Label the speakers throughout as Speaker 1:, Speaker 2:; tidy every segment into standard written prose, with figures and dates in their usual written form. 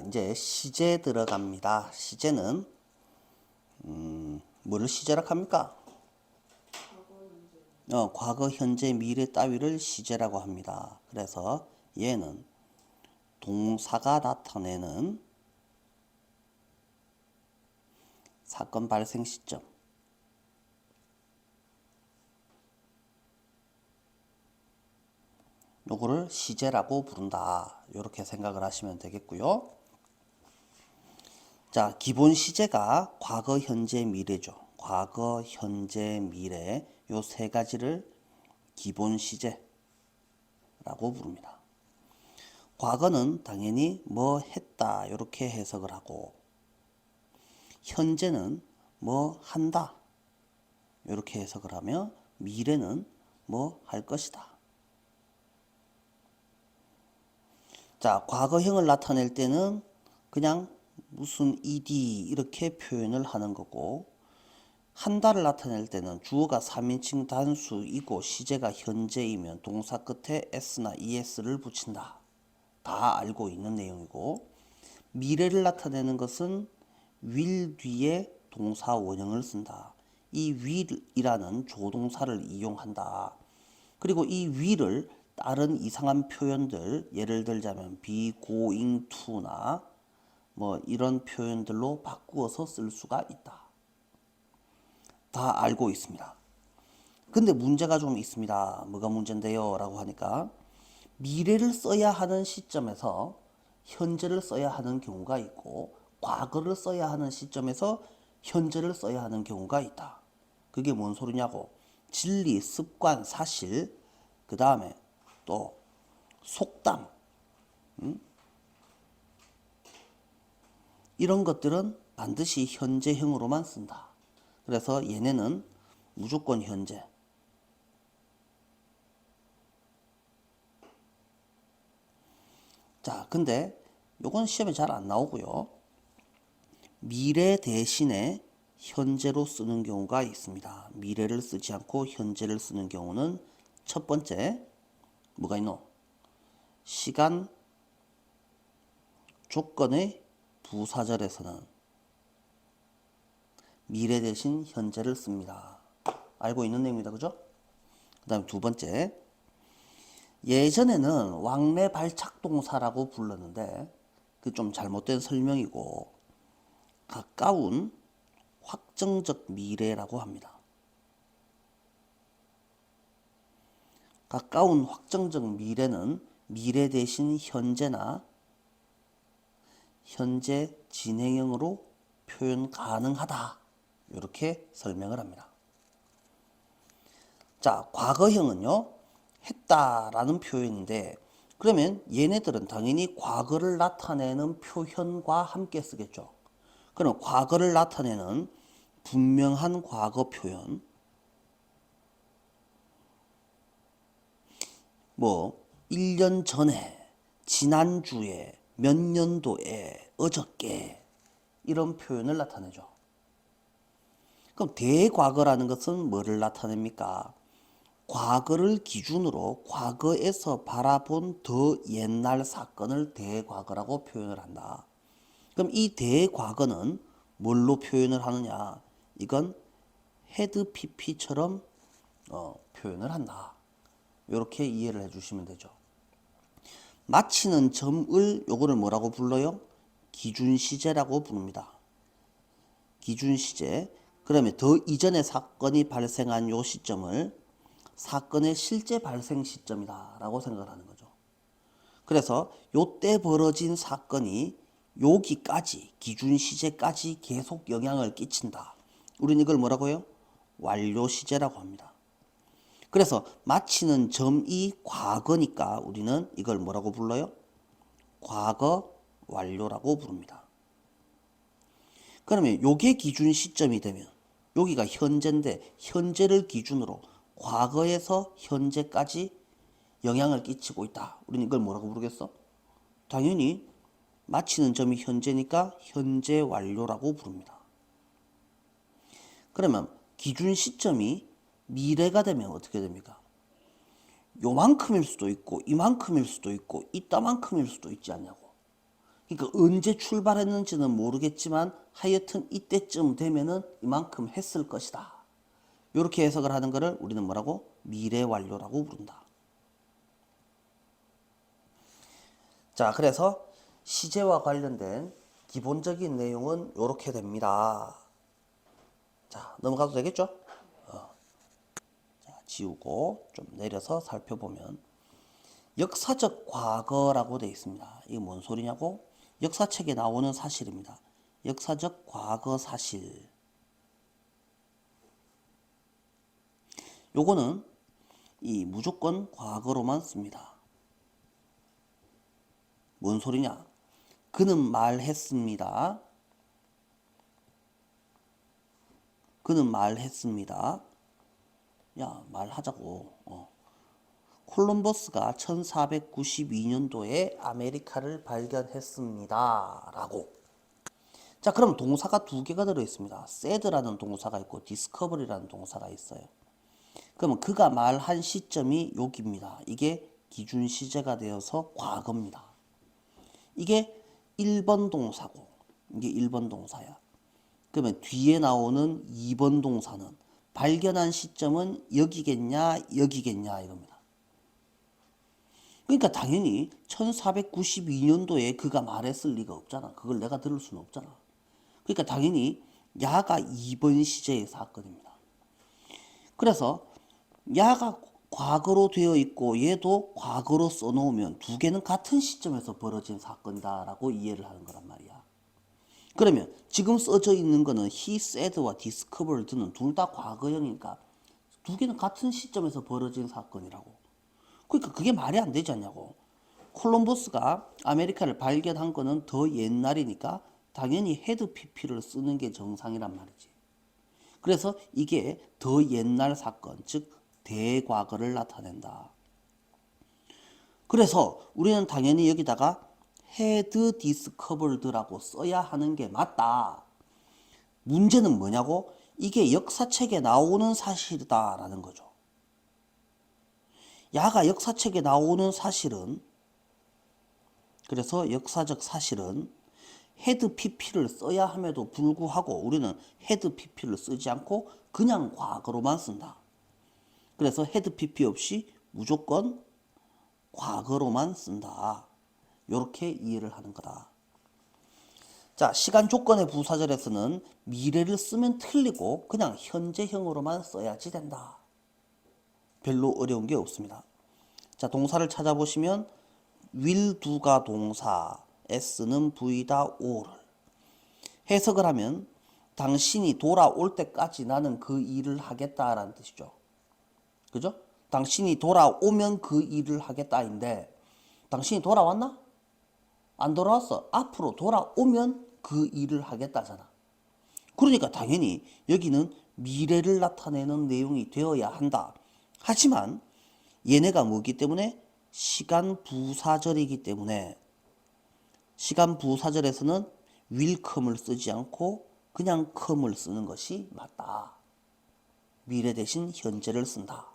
Speaker 1: 이제 시제 들어갑니다. 시제는 뭐를 시제라 합니까? 과거, 현재, 미래 따위를 시제라고 합니다. 그래서 얘는 동사가 나타내는 사건 발생 시점, 요거를 시제라고 부른다. 이렇게 생각을 하시면 되겠고요. 자, 기본 시제가 과거, 현재, 미래죠. 과거, 현재, 미래 요 세 가지를 기본 시제라고 부릅니다. 과거는 당연히 뭐 했다 이렇게 해석을 하고, 현재는 뭐 한다 이렇게 해석을 하며, 미래는 뭐 할 것이다. 자, 과거형을 나타낼 때는 그냥 무슨 ed 이렇게 표현을 하는 거고, 한다를 나타낼 때는 주어가 3인칭 단수이고 시제가 현재이면 동사 끝에 s나 es를 붙인다. 다 알고 있는 내용이고, 미래를 나타내는 것은 will 뒤에 동사 원형을 쓴다. 이 will이라는 조동사를 이용한다. 그리고 이 will을 다른 이상한 표현들, 예를 들자면 be going to나 뭐 이런 표현들로 바꾸어서 쓸 수가 있다. 다 알고 있습니다. 근데 문제가 좀 있습니다. 뭐가 문제인데요? 라고 하니까, 미래를 써야 하는 시점에서 현재를 써야 하는 경우가 있고, 과거를 써야 하는 시점에서 현재를 써야 하는 경우가 있다. 그게 뭔 소리냐고. 진리, 습관, 사실, 그 다음에 또 속담, 이런 것들은 반드시 현재형으로만 쓴다. 그래서 얘네는 무조건 현재. 자, 근데 요건 시험에 잘 안 나오고요. 미래 대신에 현재로 쓰는 경우가 있습니다. 미래를 쓰지 않고 현재를 쓰는 경우는 첫 번째, 뭐가 있노? 시간, 조건의 부사절에서는 미래 대신 현재를 씁니다. 알고 있는 내용입니다. 그죠? 그 다음에 두 번째, 예전에는 왕래 발착 동사라고 불렀는데 그 좀 잘못된 설명이고, 가까운 확정적 미래라고 합니다. 가까운 확정적 미래는 미래 대신 현재나 현재 진행형으로 표현 가능하다. 이렇게 설명을 합니다. 자, 과거형은요, 했다라는 표현인데, 그러면 얘네들은 당연히 과거를 나타내는 표현과 함께 쓰겠죠. 그럼 과거를 나타내는 분명한 과거 표현, 뭐 1년 전에, 지난주에, 몇 년도에, 어저께, 이런 표현을 나타내죠. 그럼 대과거라는 것은 뭐를 나타냅니까? 과거를 기준으로 과거에서 바라본 더 옛날 사건을 대과거라고 표현을 한다. 그럼 이 대과거는 뭘로 표현을 하느냐? 이건 had pp처럼 표현을 한다. 이렇게 이해를 해주시면 되죠. 마치는 점을 요거를 뭐라고 불러요? 기준시제라고 부릅니다. 기준시제. 그러면 더 이전에 사건이 발생한 요 시점을 사건의 실제 발생 시점이다 라고 생각을 하는 거죠. 그래서 요때 벌어진 사건이 여기까지, 기준시제까지 계속 영향을 끼친다. 우리는 이걸 뭐라고 해요? 완료시제라고 합니다. 그래서 마치는 점이 과거니까 우리는 이걸 뭐라고 불러요? 과거 완료라고 부릅니다. 그러면 요게 기준 시점이 되면 여기가 현재인데, 현재를 기준으로 과거에서 현재까지 영향을 끼치고 있다. 우리는 이걸 뭐라고 부르겠어? 당연히 마치는 점이 현재니까 현재 완료라고 부릅니다. 그러면 기준 시점이 미래가 되면 어떻게 됩니까? 요만큼일 수도 있고 이만큼일 수도 있고 이따만큼일 수도 있지 않냐고. 그러니까 언제 출발했는지는 모르겠지만 하여튼 이때쯤 되면은 이만큼 했을 것이다. 이렇게 해석을 하는 것을 우리는 뭐라고? 미래 완료라고 부른다. 자, 그래서 시제와 관련된 기본적인 내용은 이렇게 됩니다. 자, 넘어가도 되겠죠? 자, 지우고 좀 내려서 살펴보면 역사적 과거라고 되어 있습니다. 이게 뭔 소리냐고? 역사책에 나오는 사실입니다. 역사적 과거 사실. 요거는 이 무조건 과거로만 씁니다. 뭔 소리냐? 그는 말했습니다. 그는 말했습니다. 야, 말하자고. 콜럼버스가 1492년도에 아메리카를 발견했습니다. 라고. 자, 그럼 동사가 두 개가 들어있습니다. said라는 동사가 있고 discovery라는 동사가 있어요. 그러면 그가 말한 시점이 여기입니다. 이게 기준 시제가 되어서 과거입니다. 이게 1번 동사고 이게 1번 동사야. 그러면 뒤에 나오는 2번 동사는 발견한 시점은 여기겠냐 여기겠냐 이겁니다. 그러니까 당연히 1492년도에 그가 말했을 리가 없잖아. 그걸 내가 들을 수는 없잖아. 그러니까 당연히 야가 2번 시제의 사건입니다. 그래서 야가 과거로 되어 있고 얘도 과거로 써놓으면 두 개는 같은 시점에서 벌어진 사건이다라고 이해를 하는 거란 말이야. 그러면 지금 써져 있는 거는 he said와 discovered는 둘 다 과거형이니까 두 개는 같은 시점에서 벌어진 사건이라고. 그러니까 그게 말이 안 되지 않냐고. 콜럼버스가 아메리카를 발견한 거는 더 옛날이니까 당연히 헤드 PP를 쓰는 게 정상이란 말이지. 그래서 이게 더 옛날 사건, 즉 대과거를 나타낸다. 그래서 우리는 당연히 여기다가 had discovered라고 써야 하는 게 맞다. 문제는 뭐냐고? 이게 역사책에 나오는 사실이다라는 거죠. 야가 역사책에 나오는 사실은, 그래서 역사적 사실은 had pp를 써야 함에도 불구하고 우리는 had pp를 쓰지 않고 그냥 과거로만 쓴다. 그래서 had pp 없이 무조건 과거로만 쓴다. 이렇게 이해를 하는 거다. 자, 시간 조건의 부사절에서는 미래를 쓰면 틀리고 그냥 현재형으로만 써야지 된다. 별로 어려운 게 없습니다. 자, 동사를 찾아보시면 will do가 동사, s는 v다 o를 해석을 하면 당신이 돌아올 때까지 나는 그 일을 하겠다라는 뜻이죠. 그죠? 당신이 돌아오면 그 일을 하겠다인데 당신이 돌아왔나? 안 돌아왔어. 앞으로 돌아오면 그 일을 하겠다잖아. 그러니까 당연히 여기는 미래를 나타내는 내용이 되어야 한다. 하지만 얘네가 뭐기 때문에 시간 부사절이기 때문에 시간 부사절에서는 willcome을 쓰지 않고 그냥 come을 쓰는 것이 맞다. 미래 대신 현재를 쓴다.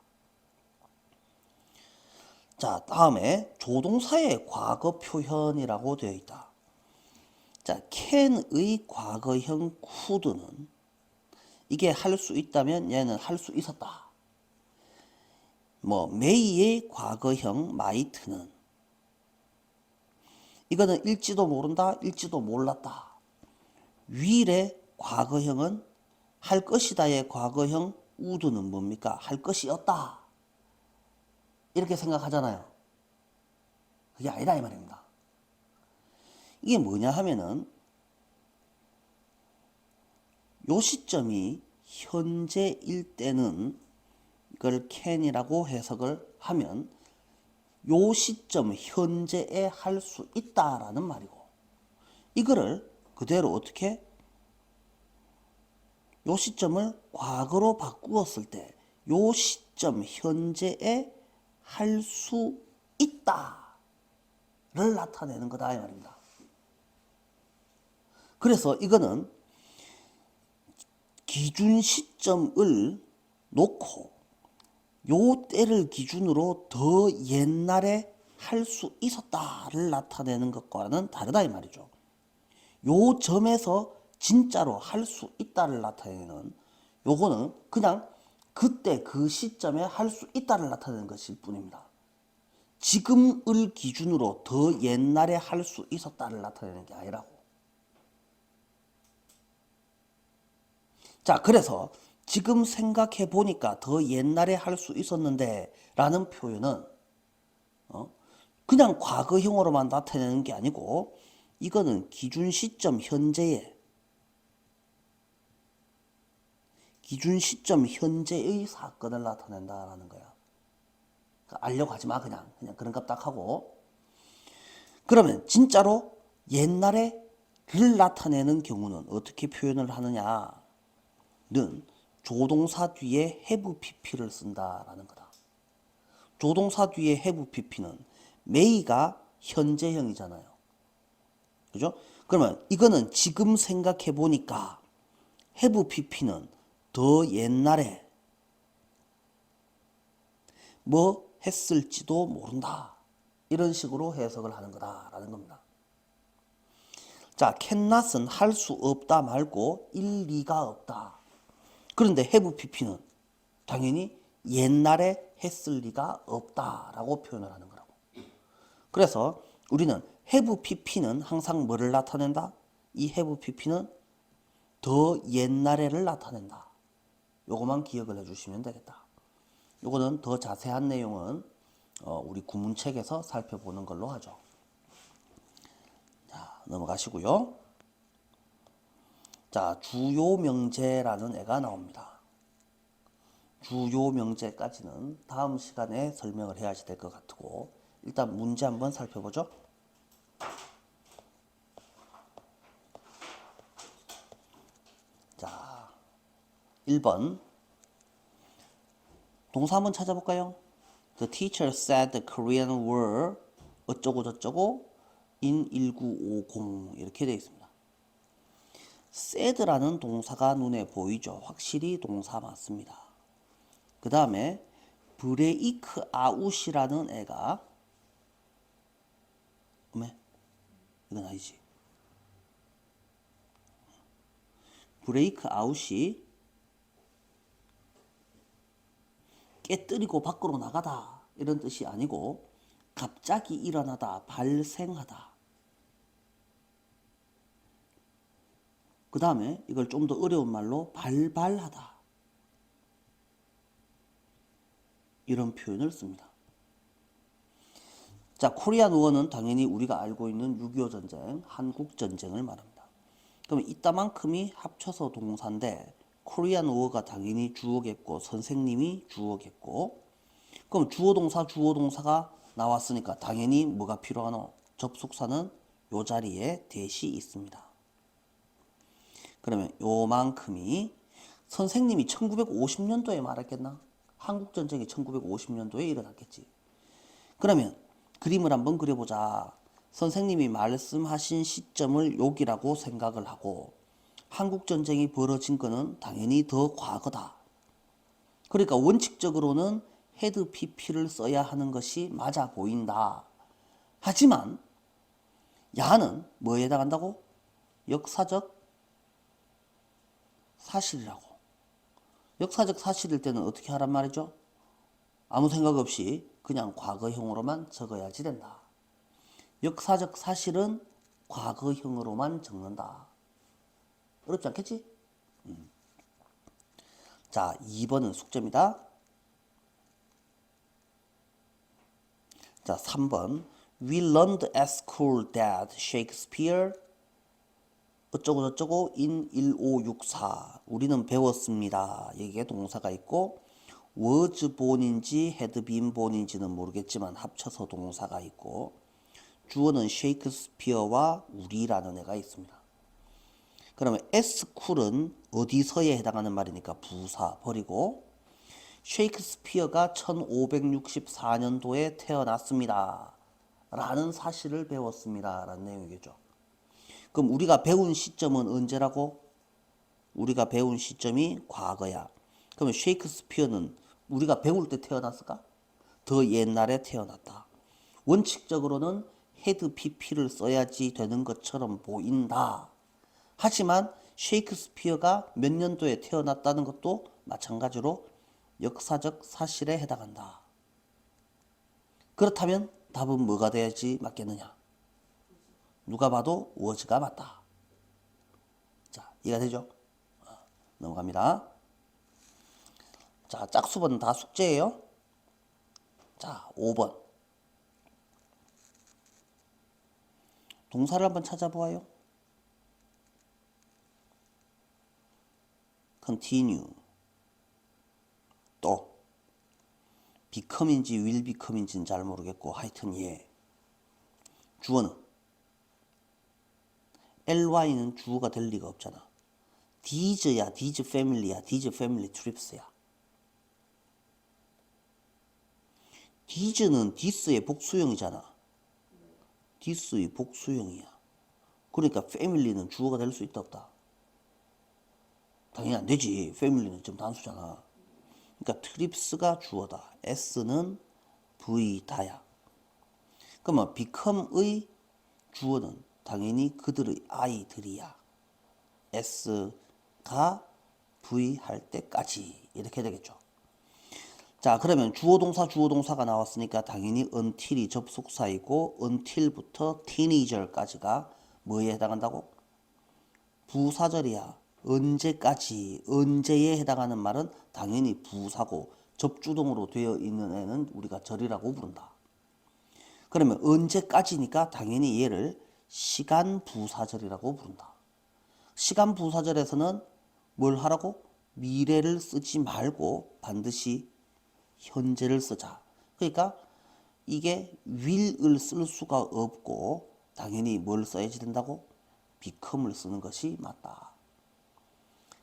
Speaker 1: 자, 다음에 조동사의 과거 표현이라고 되어 있다. 자, can의 과거형 could는 이게 할 수 있다면 얘는 할 수 있었다. 뭐 may의 과거형 might는 이거는 일지도 모른다, 일지도 몰랐다. will의 과거형은 할 것이다의 과거형 would는 뭡니까? 할 것이었다. 이렇게 생각하잖아요. 그게 아니다 이 말입니다. 이게 뭐냐 하면은 요 시점이 현재일 때는 이걸 can이라고 해석을 하면 요 시점 현재에 할 수 있다라는 말이고 이거를 그대로 어떻게 요 시점을 과거로 바꾸었을 때 요 시점 현재에 할 수 있다를 나타내는 거다 이 말입니다. 그래서 이거는 기준 시점을 놓고 요 때를 기준으로 더 옛날에 할 수 있었다를 나타내는 것과는 다르다 이 말이죠. 요 점에서 진짜로 할 수 있다를 나타내는 요거는 그냥 그때 그 시점에 할 수 있다를 나타내는 것일 뿐입니다. 지금을 기준으로 더 옛날에 할 수 있었다를 나타내는 게 아니라고. 자, 그래서 지금 생각해 보니까 더 옛날에 할 수 있었는데 라는 표현은 그냥 과거형으로만 나타내는 게 아니고 이거는 기준 시점 현재의 사건을 나타낸다라는 거야. 알려고 하지 마. 그냥 그런 값 딱 하고. 그러면 진짜로 옛날에를 나타내는 경우는 어떻게 표현을 하느냐는 조동사 뒤에 have pp를 쓴다라는 거다. 조동사 뒤에 have pp는 may가 현재형이잖아요. 그죠? 그러면 이거는 지금 생각해 보니까 have pp는 더 옛날에 뭐 했을지도 모른다. 이런 식으로 해석을 하는 거다라는 겁니다. 자, cannot은 할 수 없다 말고 일리가 없다. 그런데 have pp는 당연히 옛날에 했을 리가 없다라고 표현을 하는 거라고. 그래서 우리는 have pp는 항상 뭐를 나타낸다? 이 have pp는 더 옛날에를 나타낸다. 요거만 기억을 해주시면 되겠다. 요거는 더 자세한 내용은 우리 구문책에서 살펴보는 걸로 하죠. 자, 넘어가시고요. 자, 주요 명제라는 애가 나옵니다. 주요 명제까지는 다음 시간에 설명을 해야지 될 것 같고 일단 문제 한번 살펴보죠. 자, 1번 동사 한번 찾아볼까요? The teacher said the Korean were 어쩌고 저쩌고 in 1950 이렇게 되어 있습니다. said라는 동사가 눈에 보이죠. 확실히 동사 맞습니다. 그 다음에 브레이크 아웃이라는 애가 이건 아니지. 브레이크 아웃이 깨뜨리고 밖으로 나가다 이런 뜻이 아니고 갑자기 일어나다, 발생하다. 그 다음에 이걸 좀 더 어려운 말로 발발하다. 이런 표현을 씁니다. 자, 코리안 워는 당연히 우리가 알고 있는 6.25 전쟁, 한국 전쟁을 말합니다. 그럼 이따만큼이 합쳐서 동사인데 코리안 워가 당연히 주어겠고 선생님이 주어겠고 그럼 주어동사가 나왔으니까 당연히 뭐가 필요하노? 접속사는 요 자리에 대시 있습니다. 그러면 요만큼이 선생님이 1950년도에 말했겠나? 한국전쟁이 1950년도에 일어났겠지. 그러면 그림을 한번 그려보자. 선생님이 말씀하신 시점을 여기라고 생각을 하고 한국전쟁이 벌어진 거는 당연히 더 과거다. 그러니까 원칙적으로는 had pp를 써야 하는 것이 맞아 보인다. 하지만 야는 뭐에 해당한다고? 역사적 사실이라고. 역사적 사실일 때는 어떻게 하란 말이죠? 아무 생각 없이 그냥 과거형으로만 적어야지 된다. 역사적 사실은 과거형으로만 적는다. 어렵지 않겠지? 자, 2번은 숙제입니다. 자, 3번. We learned at school that Shakespeare 어쩌고 저쩌고 in 1564 우리는 배웠습니다. 여기에 동사가 있고 was born인지 had been born인지는 모르겠지만 합쳐서 동사가 있고 주어는 셰익스피어와 우리라는 애가 있습니다. 그러면 school은 어디서에 해당하는 말이니까 부사 버리고 셰익스피어가 1564년도에 태어났습니다. 라는 사실을 배웠습니다. 라는 내용이겠죠. 그럼 우리가 배운 시점은 언제라고? 우리가 배운 시점이 과거야. 그러면 셰익스피어는 우리가 배울 때 태어났을까? 더 옛날에 태어났다. 원칙적으로는 had pp를 써야지 되는 것처럼 보인다. 하지만 셰익스피어가 몇 년도에 태어났다는 것도 마찬가지로 역사적 사실에 해당한다. 그렇다면 답은 뭐가 돼야지 맞겠느냐? 누가 봐도 was가 맞다. 자, 이해가 되죠? 넘어갑니다. 자, 짝수번은 다 숙제예요. 자, 5번. 동사를 한번 찾아보아요. continue. 또 become인지 will become인지는 잘 모르겠고 하여튼 예. 주어는 ly는 주어가 될 리가 없잖아. these야, these family야, these family trips야. these는 this의 복수형이잖아. this의 복수형이야. 그러니까 family는 주어가 될 수 있다 없다? 당연히 안 되지. family는 좀 단수잖아. 그러니까 trips가 주어다. s는 v 다야. 그러면 become의 주어는 당연히 그들의 아이들이야. s가 v 할 때까지 이렇게 되겠죠. 자, 그러면 주어 동사가 나왔으니까 당연히 until이 접속사이고 until부터 teenager까지가 뭐에 해당한다고? 부사절이야. 언제까지, 언제에 해당하는 말은 당연히 부사고 접주동으로 되어 있는 애는 우리가 절이라고 부른다. 그러면 언제까지니까 당연히 얘를 시간 부사절이라고 부른다. 시간 부사절에서는 뭘 하라고? 미래를 쓰지 말고 반드시 현재를 쓰자. 그러니까 이게 will을 쓸 수가 없고 당연히 뭘 써야지 된다고? become을 쓰는 것이 맞다.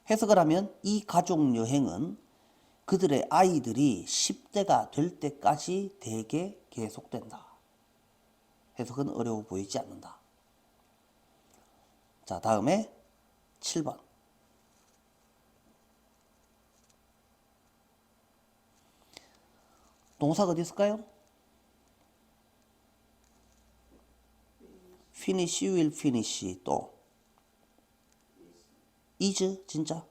Speaker 1: 해석을 하면 이 가족 여행은 그들의 아이들이 10대가 될 때까지 대개 계속된다. 해석은 어려워 보이지 않는다. 자, 다음에 7번. 동사가 어디 있을까요? finish, will finish, 또 is, 진짜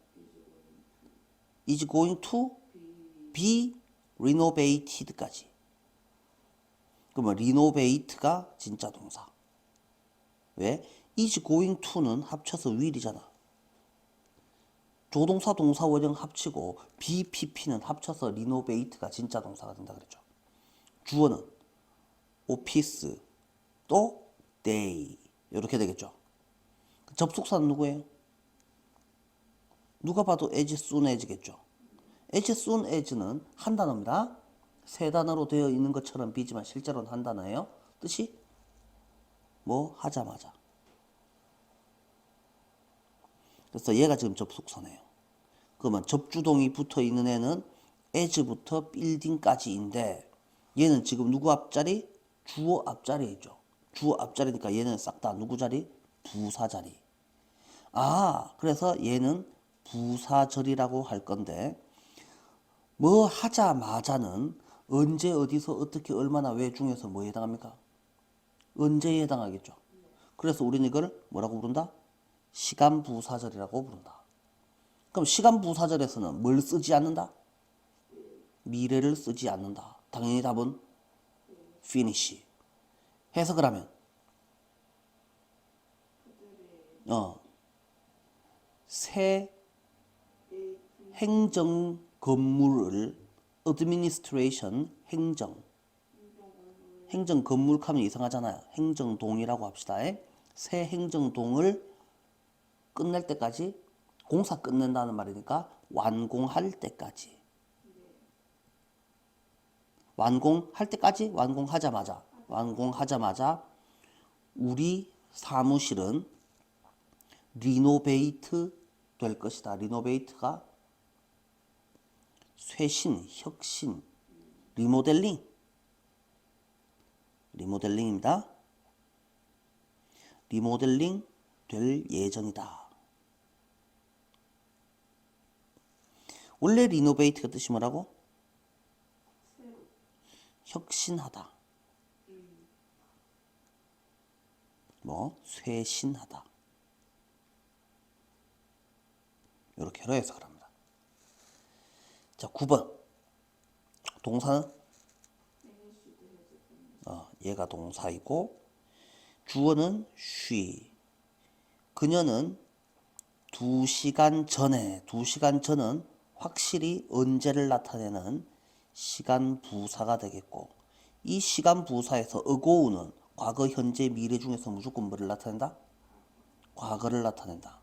Speaker 1: is going to be renovated까지. 그러면 renovate가 진짜 동사. 왜? is going to는 합쳐서 will이잖아. 조동사 동사 원형 합치고 BPP는 합쳐서 renovate가 진짜 동사가 된다 그랬죠. 주어는 office 또 day 이렇게 되겠죠. 접속사는 누구예요? 누가 봐도 as soon as겠죠. as soon as는 한 단어입니다. 세 단어로 되어 있는 것처럼 비지만 실제로는 한 단어예요. 뜻이 뭐 하자마자. 그래서 얘가 지금 접속사네요. 그러면 접주동이 붙어 있는 애는 as부터 building까지인데 얘는 지금 누구 앞자리? 주어 앞자리에 있죠. 주어 앞자리니까 얘는 싹 다 누구 자리? 부사 자리. 아, 그래서 얘는 부사절이라고 할 건데 뭐 하자마자는 언제 어디서 어떻게 얼마나 왜 중에서 뭐에 해당합니까? 언제에 해당하겠죠. 그래서 우리는 이걸 뭐라고 부른다? 시간 부사절이라고 부른다. 그럼 시간 부사절에서는 뭘 쓰지 않는다? 미래를 쓰지 않는다. 당연히 답은 finish. 해석을 하면 새 행정 건물을 administration 행정 건물 하면 이상하잖아요. 행정동이라고 합시다. 새 행정동을 끝낼 때까지 공사 끝낸다는 말이니까 완공할 때까지. 완공할 때까지 완공하자마자 우리 사무실은 리노베이트 될 것이다. 리노베이트가 쇄신, 혁신, 리모델링입니다. 리모델링 될 예정이다. 원래 리노베이트가 뜻이 뭐라고? 혁신하다. 뭐 쇄신하다. 이렇게로 해석을 합니다. 자, 9번. 동사는 얘가 동사이고 주어는 she. 그녀는 2시간 전에, 2시간 전은 확실히 언제를 나타내는 시간 부사가 되겠고, 이 시간 부사에서 어고우는 과거, 현재, 미래 중에서 무조건 뭐를 나타낸다? 과거를 나타낸다.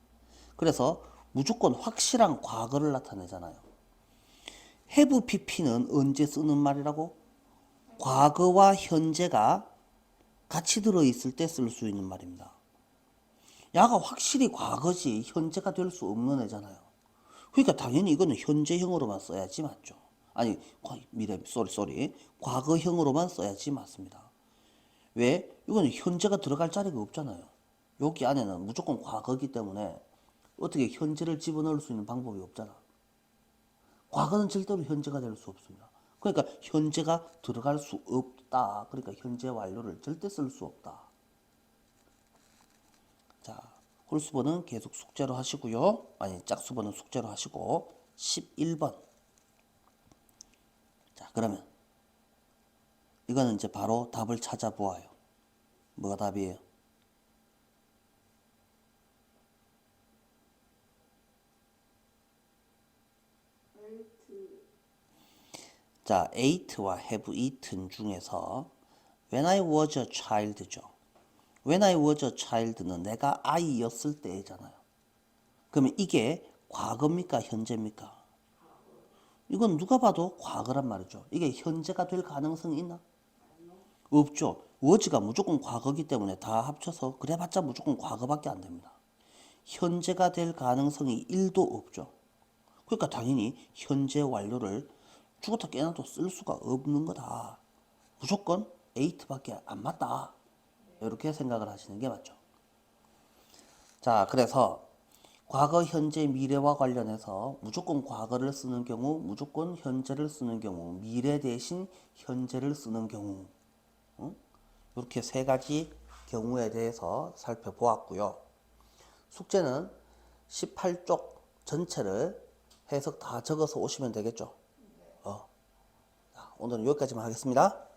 Speaker 1: 그래서 무조건 확실한 과거를 나타내잖아요. have pp는 언제 쓰는 말이라고? 과거와 현재가 같이 들어있을 때 쓸 수 있는 말입니다. 야가 확실히 과거지 현재가 될 수 없는 애잖아요. 그러니까 당연히 이거는 현재형으로만 써야지 맞죠. 아니 미래 쏘리 과거형으로만 써야지 맞습니다. 왜? 이거는 현재가 들어갈 자리가 없잖아요. 여기 안에는 무조건 과거이기 때문에 어떻게 현재를 집어넣을 수 있는 방법이 없잖아. 과거는 절대로 현재가 될 수 없습니다. 그러니까 현재가 들어갈 수 없다. 그러니까 현재 완료를 절대 쓸 수 없다. 자, 홀수번은 계속 숙제로 하시고요. 아니 짝수번은 숙제로 하시고 11번. 자, 그러면 이거는 이제 바로 답을 찾아보아요. 뭐가 답이에요? 자, ate와 have eaten 중에서 when I was a child죠. when I was a child는 내가 아이였을 때잖아요. 그러면 이게 과거입니까? 현재입니까? 이건 누가 봐도 과거란 말이죠. 이게 현재가 될 가능성이 있나? 없죠. was가 무조건 과거기 때문에 다 합쳐서 그래봤자 무조건 과거밖에 안 됩니다. 현재가 될 가능성이 1도 없죠. 그러니까 당연히 현재 완료를 죽었다 깨어나도 쓸 수가 없는 거다. 무조건 8밖에 안 맞다. 이렇게 생각을 하시는 게 맞죠. 자, 그래서 과거, 현재, 미래와 관련해서 무조건 과거를 쓰는 경우, 무조건 현재를 쓰는 경우, 미래 대신 현재를 쓰는 경우, 이렇게 세 가지 경우에 대해서 살펴보았고요. 숙제는 18쪽 전체를 해석 다 적어서 오시면 되겠죠. 오늘은 여기까지만 하겠습니다.